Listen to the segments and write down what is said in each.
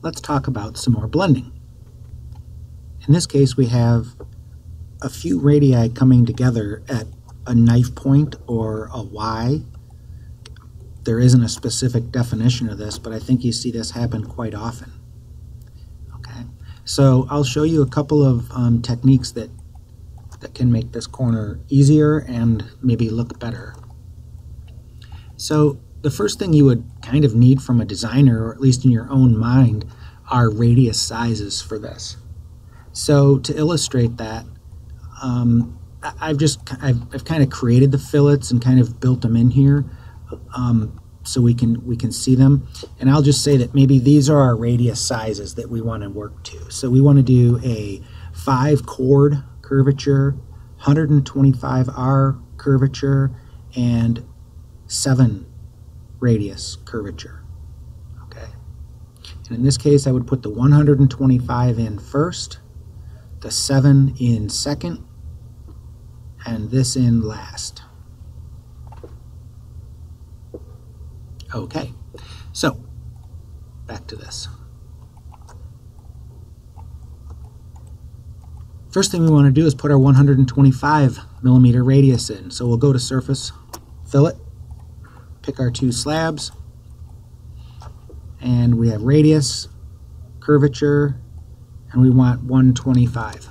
let's talk about some more blending. In this case, we have a few radii coming together at a knife point or a Y. There isn't a specific definition of this, but I think you see this happen quite often. Okay, so I'll show you a couple of techniques that can make this corner easier and maybe look better. So the first thing you would kind of need from a designer, or at least in your own mind, are radius sizes for this. So to illustrate that, I've kind of created the fillets and kind of built them in here so we can see them. And I'll just say that maybe these are our radius sizes that we want to work to. So we want to do a 5 chord curvature, 125R curvature, and 7 radius curvature. Okay. And in this case, I would put the 125 in first, the 7 in second, and this in last. Okay, so back to this. First thing we want to do is put our 125 millimeter radius in. So we'll go to Surface, Fillet, pick our 2 slabs, and we have radius, curvature, and we want 125.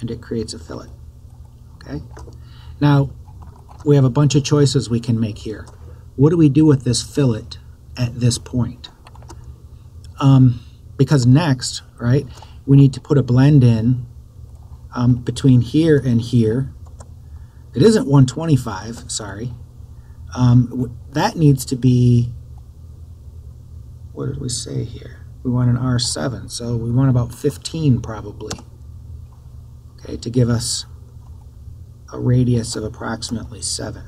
And it creates a fillet. Okay. Now, we have a bunch of choices we can make here. What do we do with this fillet at this point? Because next, right, we need to put a blend in between here and here. It isn't 125, sorry. That needs to be, what did we say here? We want an R7, so we want about 15 probably, okay, to give us a radius of approximately 7.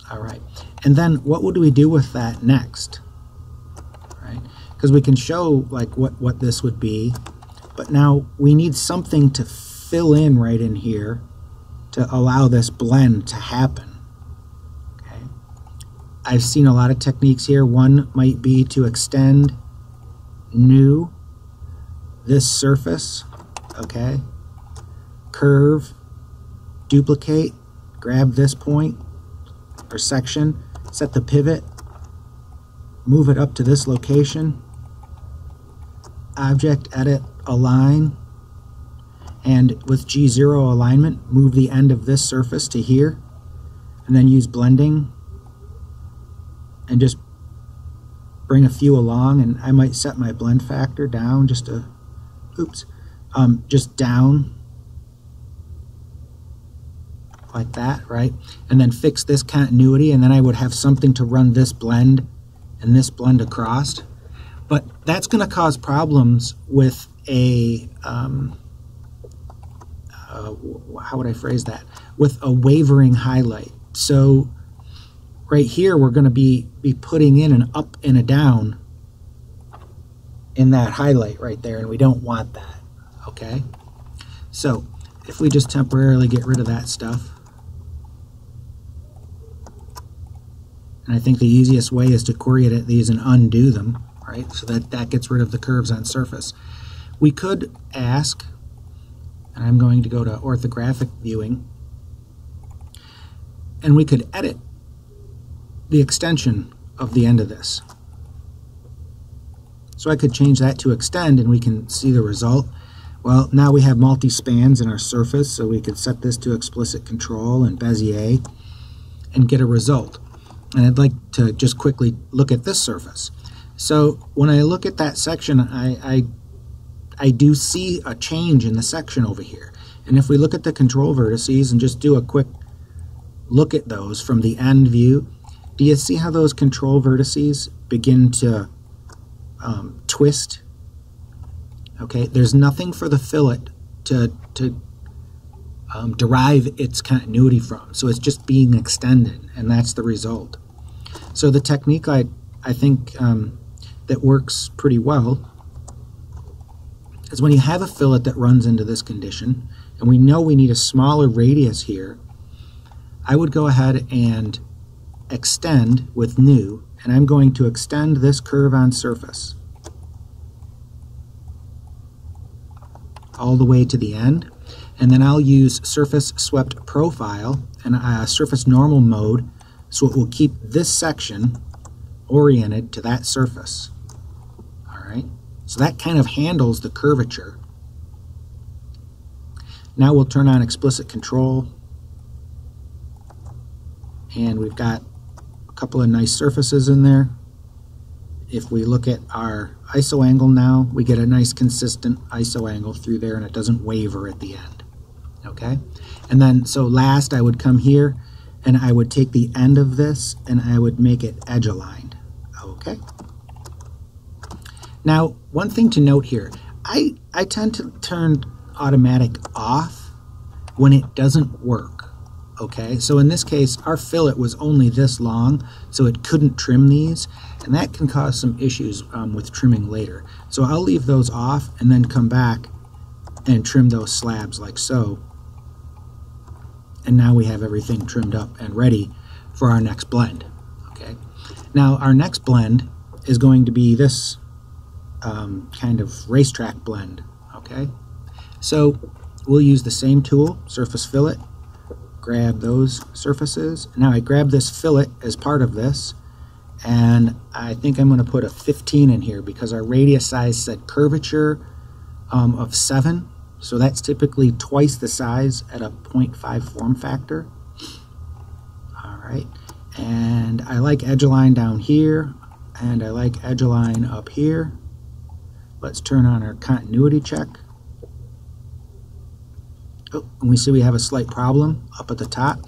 All right, and then what would we do with that next? Right, because we can show like what this would be, but now we need something to fill in right in here to allow this blend to happen. Okay, I've seen a lot of techniques here. One might be to extend new this surface, okay, curve, duplicate, grab this point or section, set the pivot, move it up to this location, object, edit, align, and with G0 alignment, move the end of this surface to here, and then use blending and just bring a few along, and I might set my blend factor down just to, just down like that, right? And then fix this continuity, and then I would have something to run this blend and this blend across. But that's going to cause problems with a, how would I phrase that? With a wavering highlight. So right here, we're going to be putting in an up and a down in that highlight right there, and we don't want that, okay? So if we just temporarily get rid of that stuff, and I think the easiest way is to query at these and undo them, right? So that gets rid of the curves on surface. We could ask, and I'm going to go to orthographic viewing, and we could edit the extension of the end of this. So I could change that to extend, and we can see the result. Well, now we have multi-spans in our surface, so we could set this to explicit control and Bezier and get a result. And I'd like to just quickly look at this surface. So when I look at that section, I do see a change in the section over here. And if we look at the control vertices and just do a quick look at those from the end view, do you see how those control vertices begin to twist? Okay, there's nothing for the fillet to derive its continuity from. So it's just being extended, and that's the result. So the technique I think that works pretty well is when you have a fillet that runs into this condition, and we know we need a smaller radius here, I would go ahead and extend with new, and I'm going to extend this curve on surface all the way to the end, and then I'll use surface swept profile and surface normal mode, so it will keep this section oriented to that surface. All right, so that kind of handles the curvature. Now we'll turn on explicit control, and we've got a couple of nice surfaces in there. If we look at our ISO angle now, we get a nice consistent ISO angle through there, and it doesn't waver at the end. Okay, and then so last I would come here and I would take the end of this and I would make it edge aligned. Okay, now one thing to note here, I tend to turn automatic off when it doesn't work. Okay, so in this case our fillet was only this long, so it couldn't trim these, and that can cause some issues with trimming later. So I'll leave those off and then come back and trim those slabs like so. And now we have everything trimmed up and ready for our next blend. Okay, now our next blend is going to be this kind of racetrack blend. Okay, so we'll use the same tool, surface fillet, grab those surfaces. Now I grab this fillet as part of this, and I think I'm going to put a 15 in here because our radius size said curvature of 7. So that's typically twice the size at a 0.5 form factor. All right, and I like edge align down here, and I like edge align up here. Let's turn on our continuity check. Oh, and we see we have a slight problem up at the top.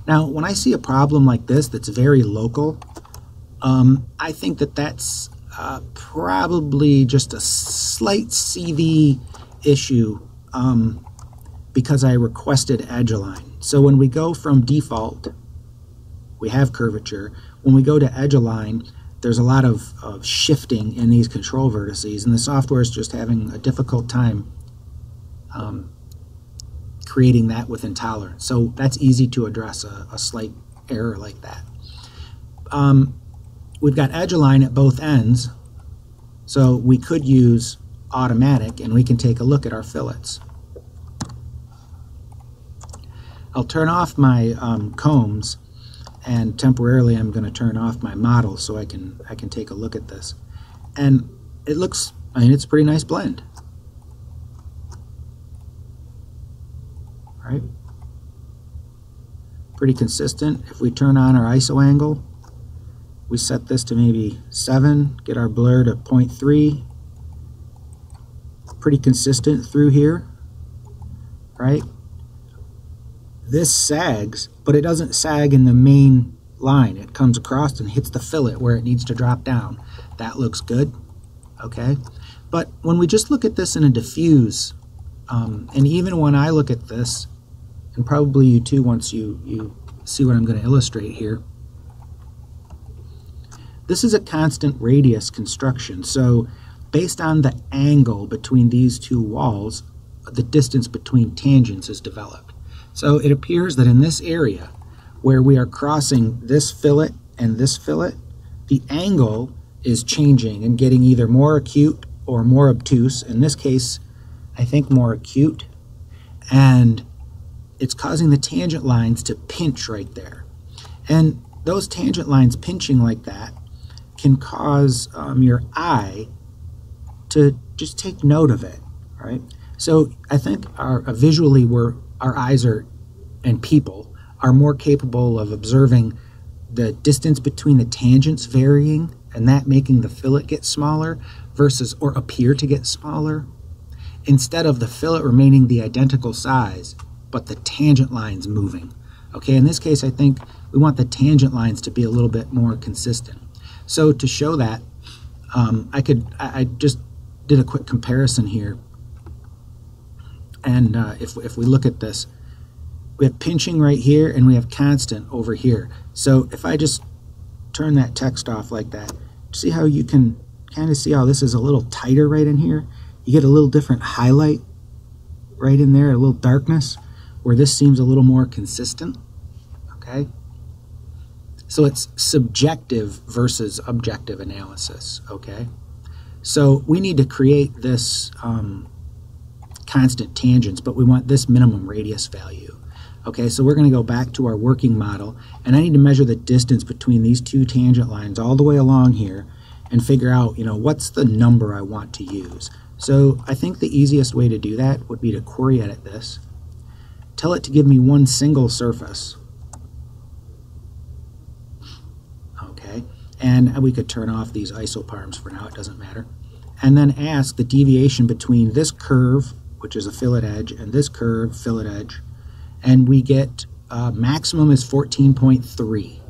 Now, when I see a problem like this that's very local, I think that that's probably just a slight CV issue because I requested edge align. So when we go from default, we have curvature. When we go to edge align, there's a lot of shifting in these control vertices, and the software is just having a difficult time creating that with intolerance. So that's easy to address, a slight error like that. We've got edge align at both ends, so we could use automatic, and we can take a look at our fillets. I'll turn off my combs, and temporarily I'm going to turn off my model so I can take a look at this. And it looks, I mean, it's a pretty nice blend. Right? Pretty consistent. If we turn on our ISO angle, we set this to maybe 7, get our blur to 0.3. Pretty consistent through here, right? This sags, but it doesn't sag in the main line. It comes across and hits the fillet where it needs to drop down. That looks good, okay? But when we just look at this in a diffuse, and even when I look at this, and probably you too once you see what I'm going to illustrate here, this is a constant radius construction. So based on the angle between these two walls, the distance between tangents is developed. So it appears that in this area where we are crossing this fillet and this fillet, the angle is changing and getting either more acute or more obtuse. In this case, I think more acute, and it's causing the tangent lines to pinch right there. And those tangent lines pinching like that can cause your eye to just take note of it, right? So I think visually our eyes are, and people are more capable of observing the distance between the tangents varying and that making the fillet get smaller versus, or appear to get smaller, instead of the fillet remaining the identical size but the tangent lines moving. Okay, in this case I think we want the tangent lines to be a little bit more consistent. So to show that, I just did a quick comparison here, and if we look at this, we have pinching right here and we have constant over here. So if I just turn that text off like that, see how you can kind of see how this is a little tighter right in here? You get a little different highlight right in there, a little darkness, where this seems a little more consistent, okay? So it's subjective versus objective analysis, okay? So we need to create this constant tangents, but we want this minimum radius value. Okay, so we're going to go back to our working model, and I need to measure the distance between these two tangent lines all the way along here and figure out, you know, what's the number I want to use. So I think the easiest way to do that would be to query edit this, tell it to give me one single surface. Okay, and we could turn off these isoparms for now, it doesn't matter. And then ask the deviation between this curve, which is a fillet edge, and this curve, fillet edge, and we get maximum is 14.3.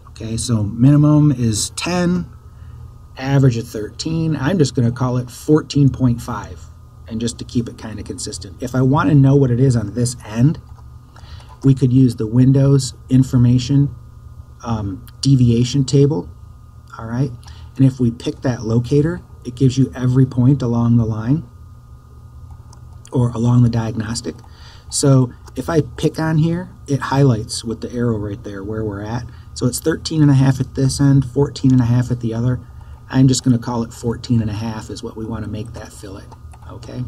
Okay, so minimum is 10, average is 13. I'm just going to call it 14.5, and just to keep it kind of consistent. If I want to know what it is on this end, we could use the Windows information deviation table. All right, and if we pick that locator, it gives you every point along the line or along the diagnostic. So if I pick on here, it highlights with the arrow right there where we're at. So it's 13.5 at this end, 14.5 at the other. I'm just going to call it 14.5 is what we want to make that fillet, okay?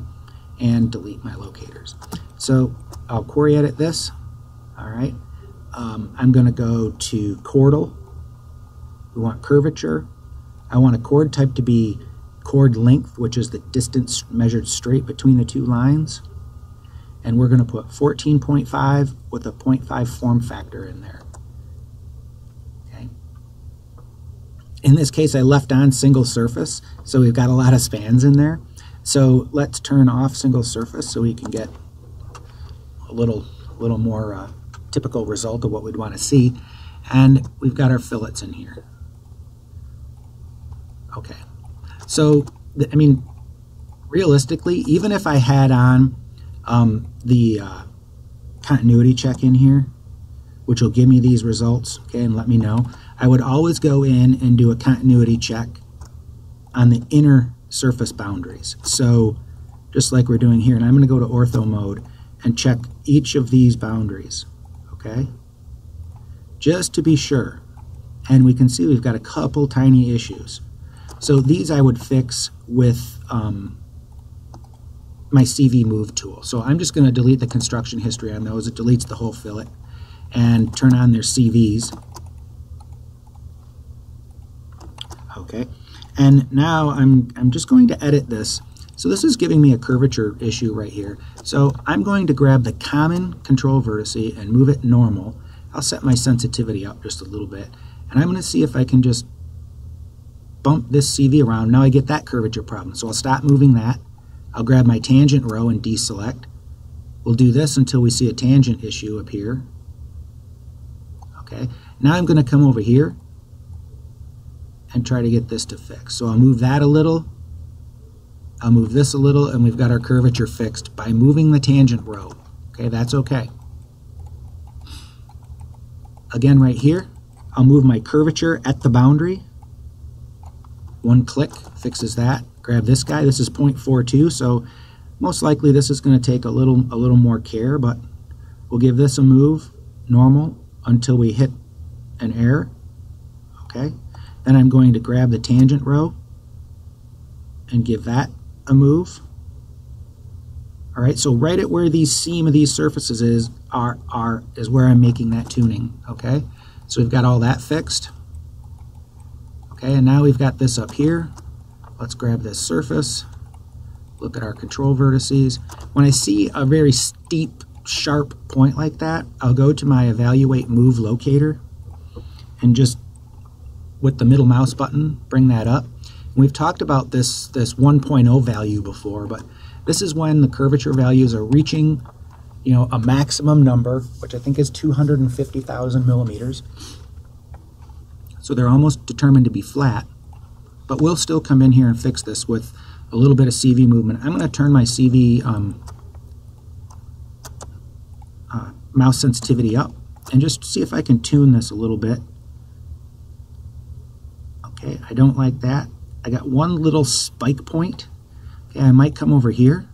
And delete my locators. So I'll query edit this, all right? I'm going to go to chordal. We want curvature. I want a chord type to be chord length, which is the distance measured straight between the two lines. And we're going to put 14.5 with a 0.5 form factor in there. Okay. In this case, I left on single surface, so we've got a lot of spans in there. So let's turn off single surface so we can get a little more typical result of what we'd want to see. And we've got our fillets in here. Okay. So, I mean, realistically, even if I had on the continuity check in here, which will give me these results, okay, and let me know, I would always go in and do a continuity check on the inner surface boundaries. So just like we're doing here, and I'm going to go to ortho mode and check each of these boundaries, okay, just to be sure. And we can see we've got a couple tiny issues. So these I would fix with my CV move tool. So I'm just going to delete the construction history on those. It deletes the whole fillet, and turn on their CVs. Okay, and now I'm just going to edit this. So this is giving me a curvature issue right here. So I'm going to grab the common control vertice and move it normal. I'll set my sensitivity up just a little bit, and I'm going to see if I can just bump this CV around. Now I get that curvature problem. So I'll stop moving that. I'll grab my tangent row and deselect. We'll do this until we see a tangent issue appear. Okay, now I'm going to come over here and try to get this to fix. So I'll move that a little, I'll move this a little, and we've got our curvature fixed by moving the tangent row. Okay, that's okay. Again, right here, I'll move my curvature at the boundary. One click fixes that. Grab this guy. This is 0.42, so most likely this is going to take a little more care, but we'll give this a move, normal, until we hit an error. Okay. Then I'm going to grab the tangent row and give that a move. All right. So right at where these seam of these surfaces is where I'm making that tuning. Okay. So we've got all that fixed. Okay, and now we've got this up here. Let's grab this surface, look at our control vertices. When I see a very steep, sharp point like that, I'll go to my Evaluate Move Locator and just, with the middle mouse button, bring that up. And we've talked about this 1.0 value before, but this is when the curvature values are reaching, you know, a maximum number, which I think is 250,000 millimeters. So they're almost determined to be flat, but we'll still come in here and fix this with a little bit of CV movement. I'm going to turn my CV mouse sensitivity up and just see if I can tune this a little bit. Okay, I don't like that. I got one little spike point. Okay, I might come over here,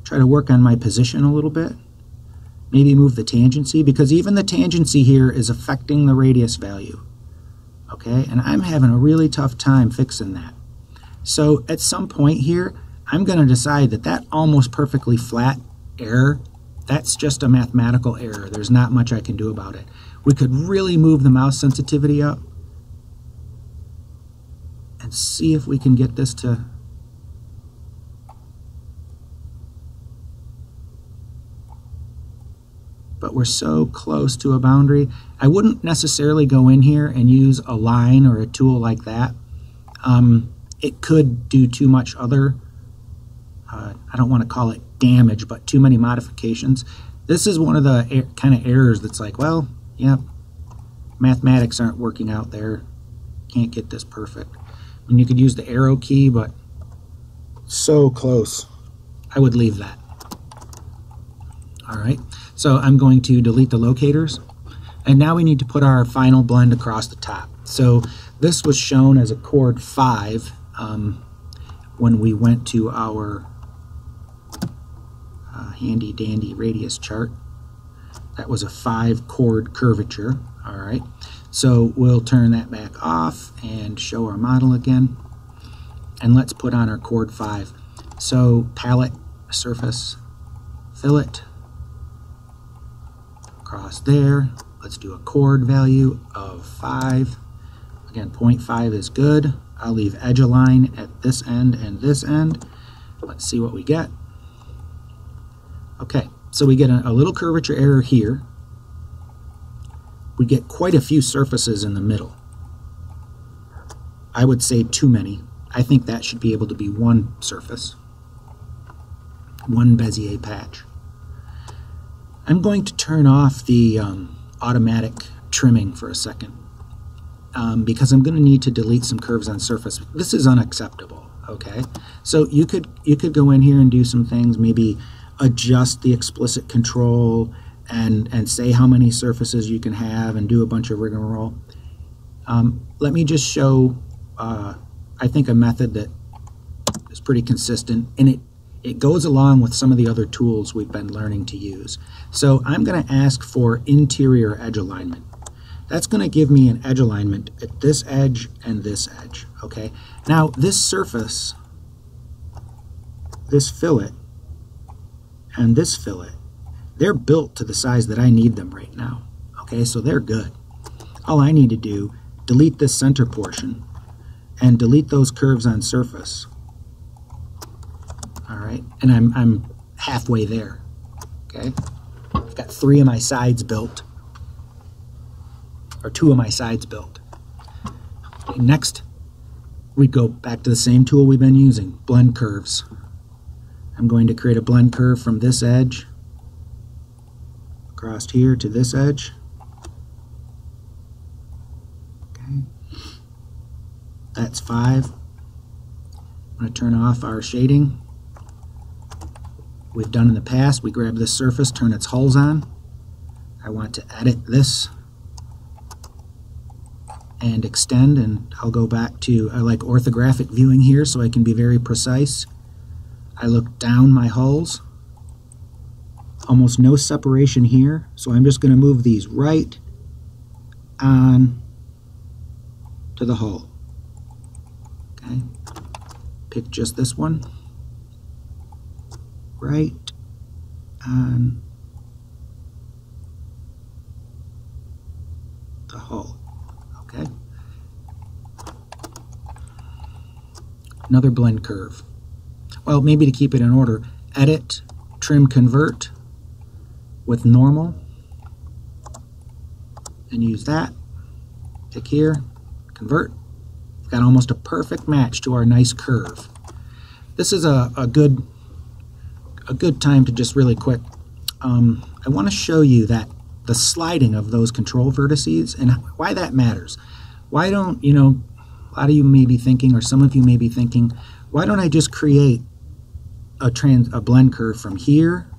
try to work on my position a little bit. maybe move the tangency, because even the tangency here is affecting the radius value. Okay, and I'm having a really tough time fixing that. So at some point here, I'm going to decide that that almost perfectly flat error, that's just a mathematical error. There's not much I can do about it. We could really move the mouse sensitivity up and see if we can get this to... But we're so close to a boundary. I wouldn't necessarily go in here and use a line or a tool like that. It could do too much other, I don't want to call it damage, but too many modifications. This is one of the kind of errors that's like, well, yeah, mathematics aren't working out there. Can't get this perfect. I mean, you could use the arrow key, but so close. I would leave that. All right. So I'm going to delete the locators, and now we need to put our final blend across the top. So this was shown as a chord 5 when we went to our handy dandy radius chart. That was a 5 chord curvature. All right, so we'll turn that back off and show our model again, and let's put on our chord 5. So palette, surface, fillet, across there. Let's do a chord value of 5. Again, 0.5 is good. I'll leave edge align at this end and this end. Let's see what we get. Okay, so we get a little curvature error here. We get quite a few surfaces in the middle. I would say too many. I think that should be able to be one surface, one Bezier patch. I'm going to turn off the automatic trimming for a second because I'm going to need to delete some curves on surface. This is unacceptable. Okay, so you could go in here and do some things, maybe adjust the explicit control and say how many surfaces you can have and do a bunch of rigmarole. Let me just show I think a method that is pretty consistent, and it goes along with some of the other tools we've been learning to use. So I'm going to ask for interior edge alignment. That's going to give me an edge alignment at this edge and this edge. Okay. Now this surface, this fillet, and this fillet, they're built to the size that I need them right now. Okay, so they're good. All I need to do, delete this center portion and delete those curves on surface. All right, and I'm halfway there. Okay, I've got 3 of my sides built, or 2 of my sides built. Okay, next, we go back to the same tool we've been using, blend curves. I'm going to create a blend curve from this edge across here to this edge. Okay, that's 5. I'm going to turn off our shading. We've done in the past, we grab this surface, turn its hulls on. I want to edit this and extend, and I'll go back to, I like orthographic viewing here so I can be very precise. I look down my hulls, almost no separation here, so I'm just going to move these right on to the hull. Okay, pick just this one, right on the hull. Okay, another blend curve. Well, maybe to keep it in order, edit, trim, convert with normal, and use that. Pick here, convert. We've got almost a perfect match to our nice curve. This is a good time to just really quick. I want to show you that the sliding of those control vertices and why that matters. Why don't, you know, a lot of you may be thinking, or some of you may be thinking, why don't I just create a blend curve from here?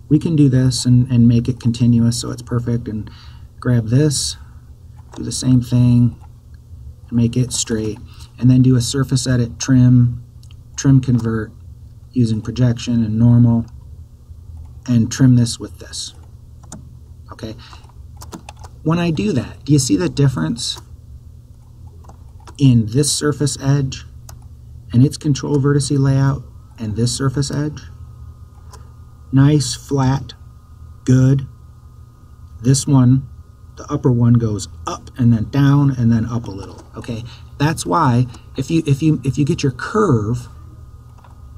We can do this and make it continuous so it's perfect, and grab this, do the same thing, and make it straight, and then do a surface edit, trim, convert using projection and normal, and trim this with this. Okay. When I do that, do you see the difference in this surface edge and its control vertice layout and this surface edge? Nice, flat, good. This one, the upper one, goes up and then down and then up a little. Okay, that's why if you get your curve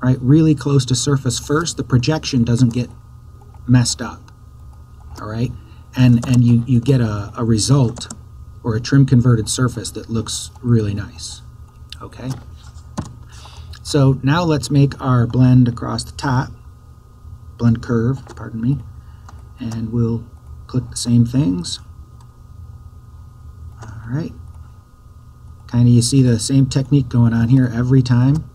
right really close to surface first, the projection doesn't get messed up. All right, and you get a result or a trim converted surface that looks really nice. Okay, so now let's make our blend across the top, blend curve, pardon me, and we'll click the same things. All right, kind of you see the same technique going on here every time.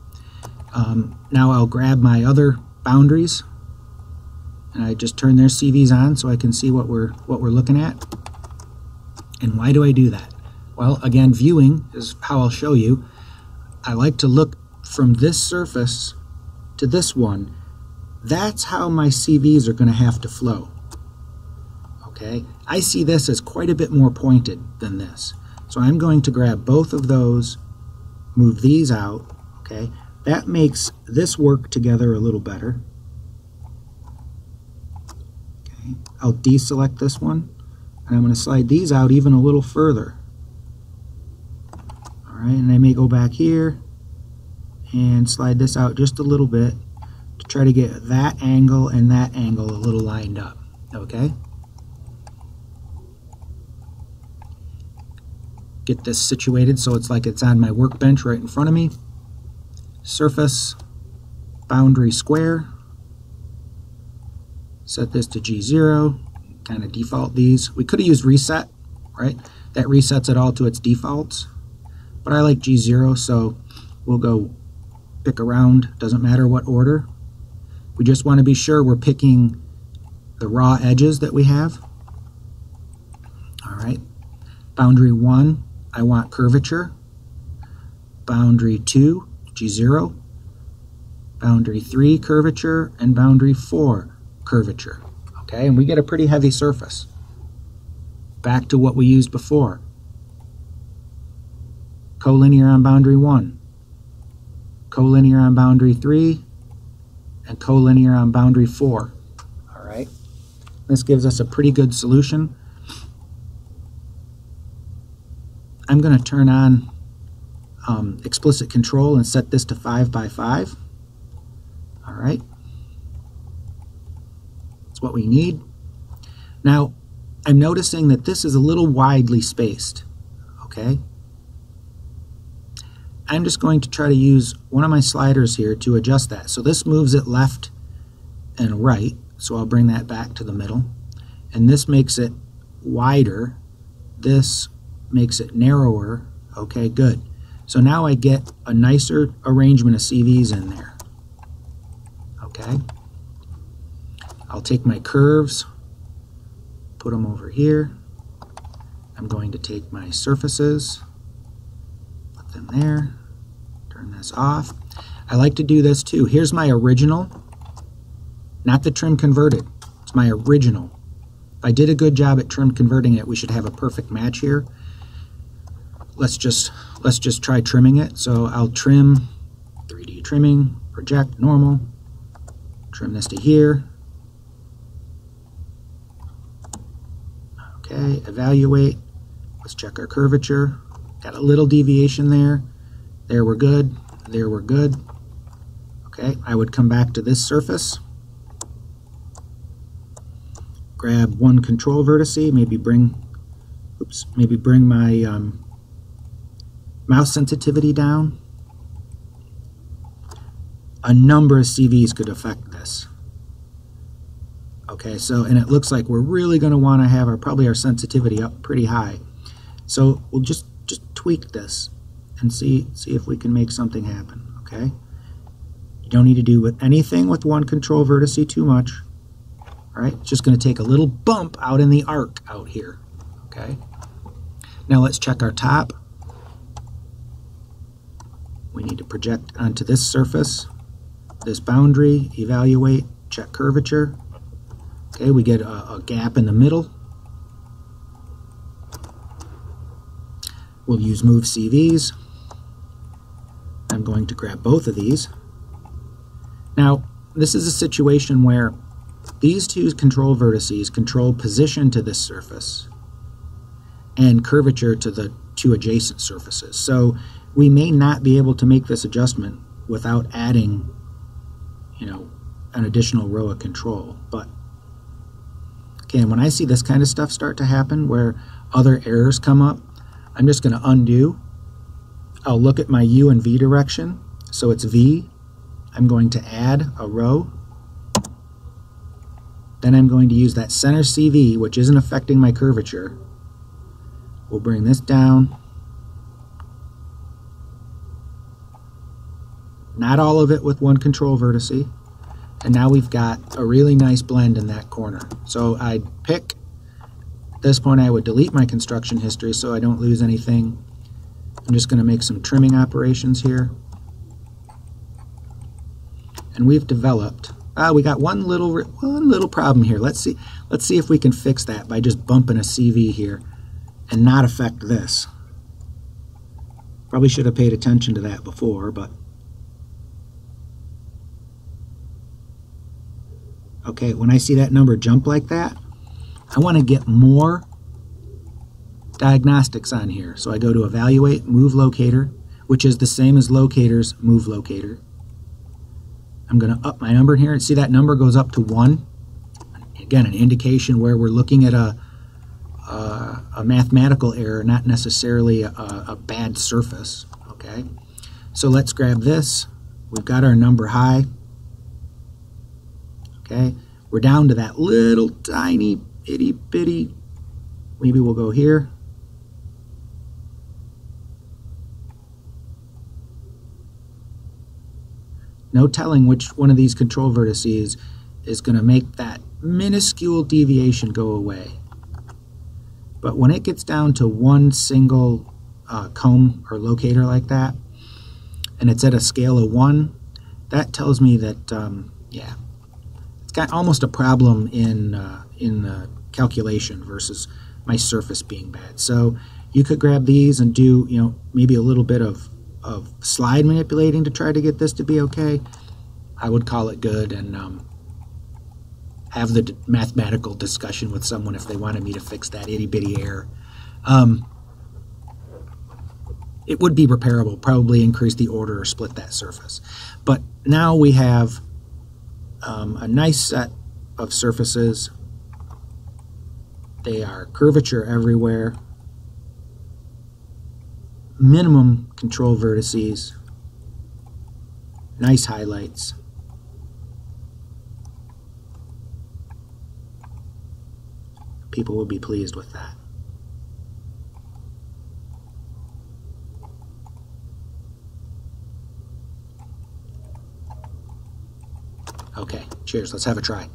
Now I'll grab my other boundaries and I just turn their CVs on so I can see what we're looking at. And why do I do that? Well, again, viewing is how I'll show you. I like to look from this surface to this one. That's how my CVs are going to have to flow. Okay, I see this as quite a bit more pointed than this. So I'm going to grab both of those, move these out. Okay, that makes this work together a little better. Okay, I'll deselect this one, and I'm going to slide these out even a little further. All right, and I may go back here and slide this out just a little bit to try to get that angle and that angle a little lined up. Okay. Get this situated so it's like it's on my workbench right in front of me. Surface, boundary square. Set this to G0. Kind of default these. We could have used reset, right? That resets it all to its defaults. But I like G0, so we'll go pick around. Doesn't matter what order. We just want to be sure we're picking the raw edges that we have. All right. Boundary 1. I want curvature. Boundary 2, G0. Boundary 3, curvature. And boundary 4, curvature. Okay, and we get a pretty heavy surface. Back to what we used before. Collinear on boundary 1. Collinear on boundary 3. And collinear on boundary 4. All right, this gives us a pretty good solution. I'm going to turn on explicit control and set this to 5 by 5. All right. That's what we need. Now, I'm noticing that this is a little widely spaced. Okay. I'm just going to try to use one of my sliders here to adjust that. So this moves it left and right. So I'll bring that back to the middle. And this makes it wider. This makes it narrower. Okay, good. So now I get a nicer arrangement of CVs in there. Okay. I'll take my curves, put them over here. I'm going to take my surfaces, put them there, turn this off. I like to do this too. Here's my original, not the trim converted. It's my original. If I did a good job at trim converting it, we should have a perfect match here. Let's just try trimming it. So I'll trim, 3D trimming, project, normal. Trim this to here. Okay, evaluate. Let's check our curvature. Got a little deviation there. There we're good. There we're good. Okay, I would come back to this surface. Grab one control vertice, maybe bring my mouse sensitivity down. A number of CVs could affect this. Okay, so, and it looks like we're really going to want to have probably our sensitivity up pretty high. So we'll just tweak this and see if we can make something happen. Okay, you don't need to do anything with one control vertice too much. All right, it's just going to take a little bump out in the arc out here. Okay, now let's check our top. We need to project onto this surface, this boundary, evaluate, check curvature. Okay, we get a gap in the middle. We'll use move CVs. I'm going to grab both of these. Now, this is a situation where these two control vertices control position to this surface and curvature to the two adjacent surfaces. So we may not be able to make this adjustment without adding, an additional row of control. But okay, and when I see this kind of stuff start to happen where other errors come up, I'm just going to undo. I'll look at my U and V direction. So it's V. I'm going to add a row. Then I'm going to use that center CV, which isn't affecting my curvature. We'll bring this down. Not all of it with one control vertice. And now we've got a really nice blend in that corner. So I'd pick, at this point I would delete my construction history so I don't lose anything. I'm just going to make some trimming operations here. And we've developed, we got one little problem here. Let's see if we can fix that by just bumping a CV here and not affect this. Probably should have paid attention to that before, but okay, when I see that number jump like that, I want to get more diagnostics on here. So I go to Evaluate, Move Locator, which is the same as Locator's Move Locator. I'm going to up my number here, and see that number goes up to 1. Again, an indication where we're looking at a mathematical error, not necessarily a bad surface. Okay, so let's grab this. We've got our number high. Okay, we're down to that little tiny itty bitty. Maybe we'll go here. No telling which one of these control vertices is going to make that minuscule deviation go away. But when it gets down to one single comb or locator like that, and it's at a scale of 1, that tells me that, yeah, it's got almost a problem in the calculation versus my surface being bad. So you could grab these and do, maybe a little bit of slide manipulating to try to get this to be okay. I would call it good and have the mathematical discussion with someone if they wanted me to fix that itty-bitty error. It would be repairable, probably increase the order or split that surface. But now we have a nice set of surfaces. They are curvature everywhere. Minimum control vertices. Nice highlights. People will be pleased with that. Okay, cheers. Let's have a try.